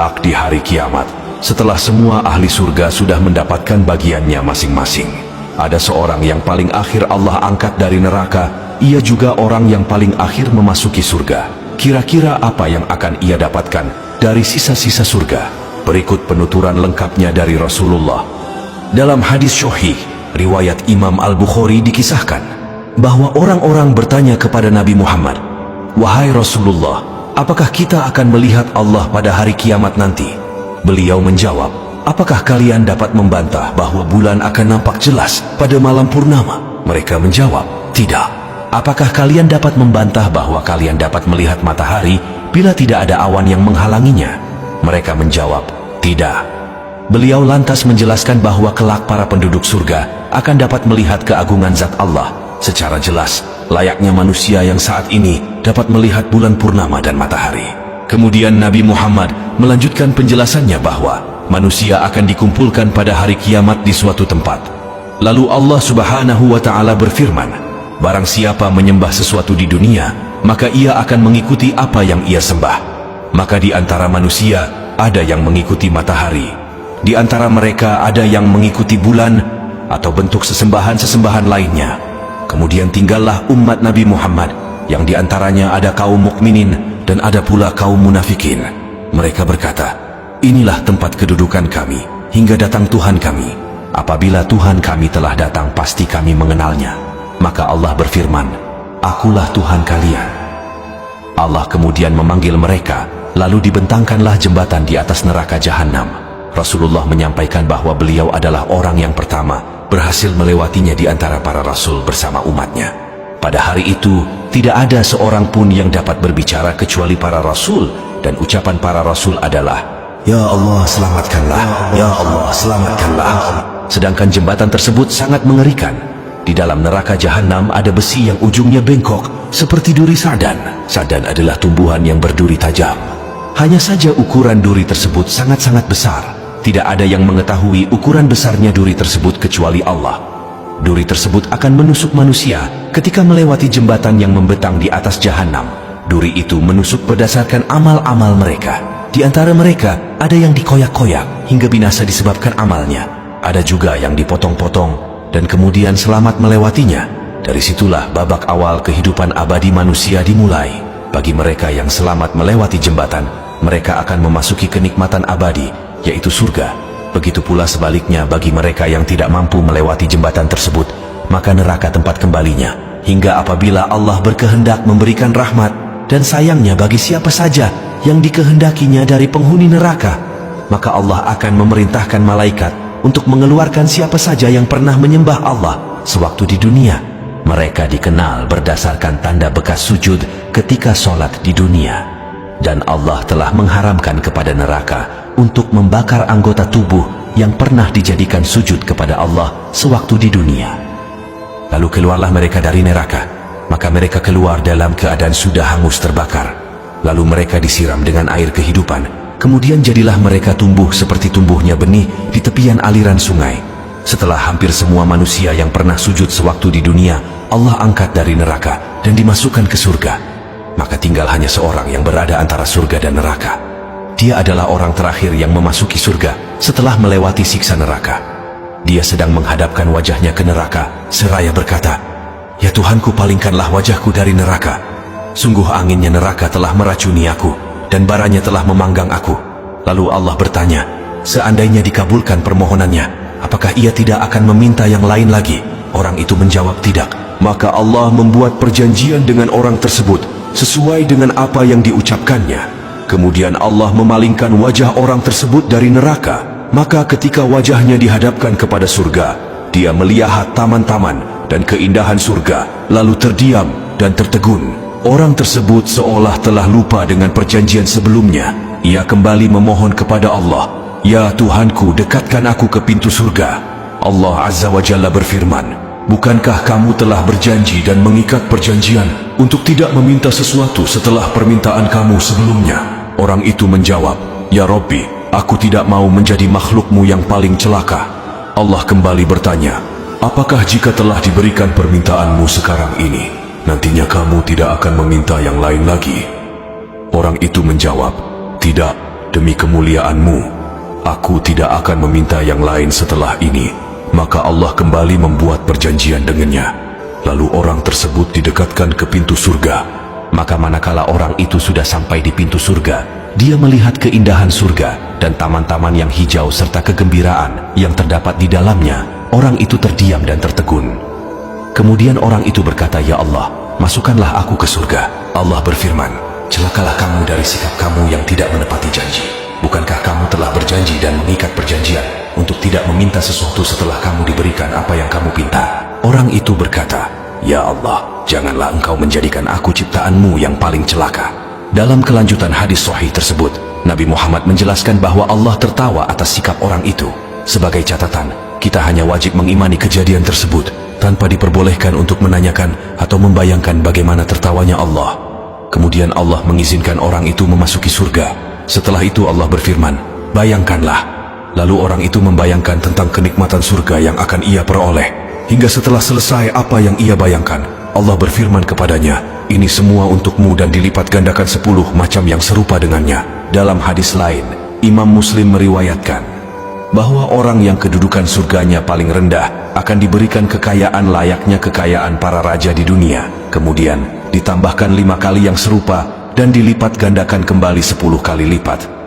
kelak di hari kiamat, setelah semua ahli surga sudah mendapatkan bagiannya masing-masing, ada seorang yang paling akhir Allah angkat dari neraka. Ia juga orang yang paling akhir memasuki surga. Kira-kira apa yang akan ia dapatkan dari sisa-sisa surga? Berikut penuturan lengkapnya dari Rasulullah. Dalam hadis sahih riwayat Imam Al-Bukhari dikisahkan bahwa orang-orang bertanya kepada Nabi Muhammad, "Wahai Rasulullah, apakah kita akan melihat Allah pada hari kiamat nanti?" Beliau menjawab, "Apakah kalian dapat membantah bahwa bulan akan nampak jelas pada malam purnama?" Mereka menjawab, "Tidak." "Apakah kalian dapat membantah bahwa kalian dapat melihat matahari bila tidak ada awan yang menghalanginya?" Mereka menjawab, "Tidak." Beliau lantas menjelaskan bahwa kelak para penduduk surga akan dapat melihat keagungan zat Allah secara jelas, layaknya manusia yang saat ini dapat melihat bulan purnama dan matahari. Kemudian Nabi Muhammad melanjutkan penjelasannya bahwa manusia akan dikumpulkan pada hari kiamat di suatu tempat. Lalu Allah Subhanahu wa Ta'ala berfirman, "Barang siapa menyembah sesuatu di dunia, maka ia akan mengikuti apa yang ia sembah. Maka di antara manusia ada yang mengikuti matahari, di antara mereka ada yang mengikuti bulan atau bentuk sesembahan-sesembahan lainnya. Kemudian tinggallah umat Nabi Muhammad yang di antaranya ada kaum mukminin dan ada pula kaum munafikin. Mereka berkata, 'Inilah tempat kedudukan kami hingga datang Tuhan kami. Apabila Tuhan kami telah datang, pasti kami mengenalnya.' Maka Allah berfirman, 'Akulah Tuhan kalian.' Allah kemudian memanggil mereka, lalu dibentangkanlah jembatan di atas neraka Jahannam. Rasulullah menyampaikan bahwa beliau adalah orang yang pertama berhasil melewatinya di antara para rasul bersama umatnya. Pada hari itu, tidak ada seorang pun yang dapat berbicara kecuali para rasul, dan ucapan para rasul adalah, 'Ya Allah, selamatkanlah, ya Allah, selamatkanlah.' Sedangkan jembatan tersebut sangat mengerikan. Di dalam neraka Jahannam ada besi yang ujungnya bengkok seperti duri sardan. Sardan adalah tumbuhan yang berduri tajam. Hanya saja ukuran duri tersebut sangat-sangat besar. Tidak ada yang mengetahui ukuran besarnya duri tersebut kecuali Allah. Duri tersebut akan menusuk manusia ketika melewati jembatan yang membentang di atas Jahannam. Duri itu menusuk berdasarkan amal-amal mereka. Di antara mereka ada yang dikoyak-koyak hingga binasa disebabkan amalnya. Ada juga yang dipotong-potong dan kemudian selamat melewatinya. Dari situlah babak awal kehidupan abadi manusia dimulai. Bagi mereka yang selamat melewati jembatan, mereka akan memasuki kenikmatan abadi, yaitu surga. Begitu pula sebaliknya bagi mereka yang tidak mampu melewati jembatan tersebut, maka neraka tempat kembalinya. Hingga apabila Allah berkehendak memberikan rahmat dan sayangnya bagi siapa saja yang dikehendakinya dari penghuni neraka, maka Allah akan memerintahkan malaikat untuk mengeluarkan siapa saja yang pernah menyembah Allah sewaktu di dunia. Mereka dikenal berdasarkan tanda bekas sujud ketika sholat di dunia. Dan Allah telah mengharamkan kepada neraka untuk membakar anggota tubuh yang pernah dijadikan sujud kepada Allah sewaktu di dunia. Lalu keluarlah mereka dari neraka, maka mereka keluar dalam keadaan sudah hangus terbakar. Lalu mereka disiram dengan air kehidupan, kemudian jadilah mereka tumbuh seperti tumbuhnya benih di tepian aliran sungai. Setelah hampir semua manusia yang pernah sujud sewaktu di dunia, Allah angkat dari neraka dan dimasukkan ke surga. Maka tinggal hanya seorang yang berada antara surga dan neraka. Dia adalah orang terakhir yang memasuki surga setelah melewati siksa neraka. Dia sedang menghadapkan wajahnya ke neraka seraya berkata, "Ya Tuhanku, palingkanlah wajahku dari neraka. Sungguh anginnya neraka telah meracuni aku dan baranya telah memanggang aku." Lalu Allah bertanya, "Seandainya dikabulkan permohonannya, apakah ia tidak akan meminta yang lain lagi?" Orang itu menjawab, "Tidak." Maka Allah membuat perjanjian dengan orang tersebut sesuai dengan apa yang diucapkannya. Kemudian Allah memalingkan wajah orang tersebut dari neraka. Maka ketika wajahnya dihadapkan kepada surga, dia melihat taman-taman dan keindahan surga, lalu terdiam dan tertegun. Orang tersebut seolah telah lupa dengan perjanjian sebelumnya. Ia kembali memohon kepada Allah, "Ya Tuhanku, dekatkan aku ke pintu surga." Allah Azza wa Jalla berfirman, "Bukankah kamu telah berjanji dan mengikat perjanjian untuk tidak meminta sesuatu setelah permintaan kamu sebelumnya?" Orang itu menjawab, "Ya Rabbi, aku tidak mau menjadi makhlukmu yang paling celaka." Allah kembali bertanya, "Apakah jika telah diberikan permintaanmu sekarang ini, nantinya kamu tidak akan meminta yang lain lagi?" Orang itu menjawab, "Tidak, demi kemuliaan-Mu, aku tidak akan meminta yang lain setelah ini. Maka Allah kembali membuat perjanjian dengannya. Lalu orang tersebut didekatkan ke pintu surga. Maka manakala orang itu sudah sampai di pintu surga, dia melihat keindahan surga dan taman-taman yang hijau serta kegembiraan yang terdapat di dalamnya. Orang itu terdiam dan tertegun. Kemudian orang itu berkata, "Ya Allah, masukkanlah aku ke surga." Allah berfirman, "Celakalah kamu dari sikap kamu yang tidak menepati janji. Bukankah kamu telah berjanji dan mengikat perjanjian untuk tidak meminta sesuatu setelah kamu diberikan apa yang kamu pinta?" Orang itu berkata, "Ya Allah, janganlah Engkau menjadikan aku ciptaan-Mu yang paling celaka." Dalam kelanjutan hadis sahih tersebut, Nabi Muhammad menjelaskan bahwa Allah tertawa atas sikap orang itu. Sebagai catatan, kita hanya wajib mengimani kejadian tersebut tanpa diperbolehkan untuk menanyakan atau membayangkan bagaimana tertawanya Allah. Kemudian Allah mengizinkan orang itu memasuki surga. Setelah itu Allah berfirman, "Bayangkanlah." Lalu orang itu membayangkan tentang kenikmatan surga yang akan ia peroleh. Hingga setelah selesai apa yang ia bayangkan, Allah berfirman kepadanya, "Ini semua untukmu dan dilipat gandakan 10 macam yang serupa dengannya." Dalam hadis lain, Imam Muslim meriwayatkan bahwa orang yang kedudukan surganya paling rendah akan diberikan kekayaan layaknya kekayaan para raja di dunia. Kemudian ditambahkan 5 kali yang serupa dan dilipat gandakan kembali 10 kali lipat.